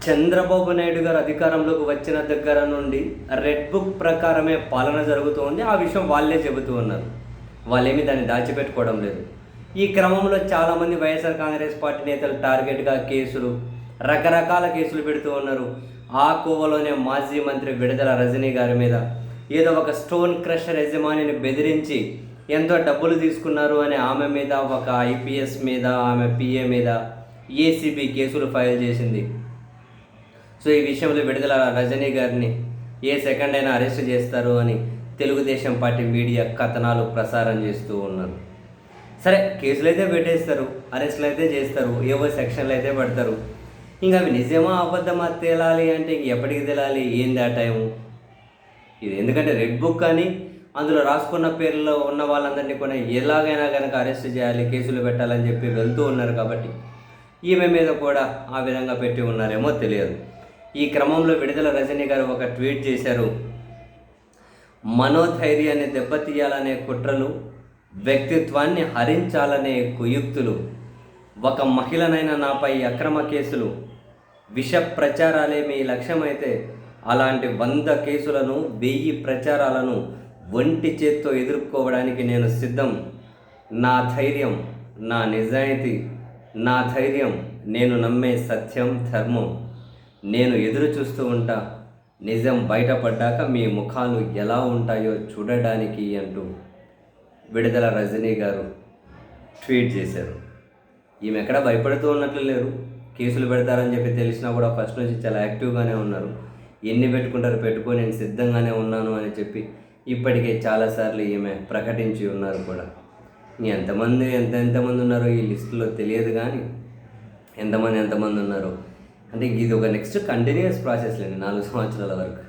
చంద్రబాబు నాయుడు గారు అధికారంలోకి వచ్చిన దగ్గర నుండి రెడ్ బుక్ ప్రకారమే పాలన జరుగుతూ ఉంది. ఆ విషయం వాళ్ళే చెబుతూ ఉన్నారు. వాళ్ళేమీ దాన్ని దాచిపెట్టుకోవడం లేదు. ఈ క్రమంలో చాలామంది వైఎస్ఆర్ కాంగ్రెస్ పార్టీ నేతలు టార్గెట్గా కేసులు, రకరకాల కేసులు పెడుతూ ఉన్నారు. ఆ కోవలోనే మాజీ మంత్రి విడుదల రజనీ గారి మీద ఏదో ఒక స్టోన్ క్రషర్ యజమానిని బెదిరించి ఎంతో డబ్బులు తీసుకున్నారు అని ఆమె మీద, ఒక ఐపీఎస్ మీద, ఆమె పిఏ మీద ఏసీబీ కేసులు ఫైల్ చేసింది. సో ఈ విషయంలో విడుదల రజనీ గారిని ఏ సెకండ్ అయినా అరెస్ట్ చేస్తారు అని తెలుగుదేశం పార్టీ మీడియా కథనాలు ప్రసారం చేస్తూ ఉన్నారు. సరే, కేసులు అయితే పెట్టేస్తారు, అరెస్టులు అయితే చేస్తారు, ఏవో సెక్షన్లు అయితే పెడతారు. ఇంకా అవి నిజమా అబద్ధమా తేలాలి అంటే ఎప్పటికి తేలాలి? ఏంది ఆ టైము? ఇది ఎందుకంటే రెడ్ బుక్ అని అందులో రాసుకున్న పేర్లలో ఉన్న వాళ్ళందరినీ కూడా ఎలాగైనా కనుక అరెస్ట్ చేయాలి, కేసులు పెట్టాలని చెప్పి వెళ్తూ ఉన్నారు. కాబట్టి ఈమె మీద కూడా ఆ విధంగా పెట్టి ఉన్నారేమో తెలియదు. ఈ క్రమంలో విడుదల రజనీ గారు ఒక ట్వీట్ చేశారు. మనోధైర్యాన్ని దెబ్బతీయాలనే కుట్రలు, వ్యక్తిత్వాన్ని హరించాలనే కుయుక్తులు, ఒక మహిళనైన నాపై అక్రమ కేసులు, విష ప్రచారాలే మీ లక్ష్యమైతే అలాంటి 100 కేసులను, 1000 ప్రచారాలను ఒంటి చేత్తో ఎదుర్కోవడానికి నేను సిద్ధం. నా ధైర్యం నా నిజాయితీ, నా ధైర్యం నేను నమ్మే సత్యం, ధర్మం. నేను ఎదురు చూస్తూ ఉంటా నిజం బయటపడ్డాక మీ ముఖాలు ఎలా ఉంటాయో చూడడానికి అంటూ విడుదల రజనీ గారు ట్వీట్ చేశారు. ఈమె ఎక్కడ భయపడుతూ ఉన్నట్లు లేరు. కేసులు పెడతారని చెప్పి తెలిసినా కూడా ఫస్ట్ నుంచి చాలా యాక్టివ్గానే ఉన్నారు. ఎన్ని పెట్టుకుంటారో పెట్టుకో, నేను సిద్ధంగానే ఉన్నాను అని చెప్పి ఇప్పటికే చాలాసార్లు ఈమె ప్రకటించి ఉన్నారు కూడా. ఎంతమంది ఉన్నారో ఈ లిస్టులో తెలియదు, కానీ ఎంతమంది ఉన్నారో అంటే ఇది ఒక నెక్స్ట్ కంటిన్యూస్ ప్రాసెస్ లేండి 4 సంవత్సరాల వరకు.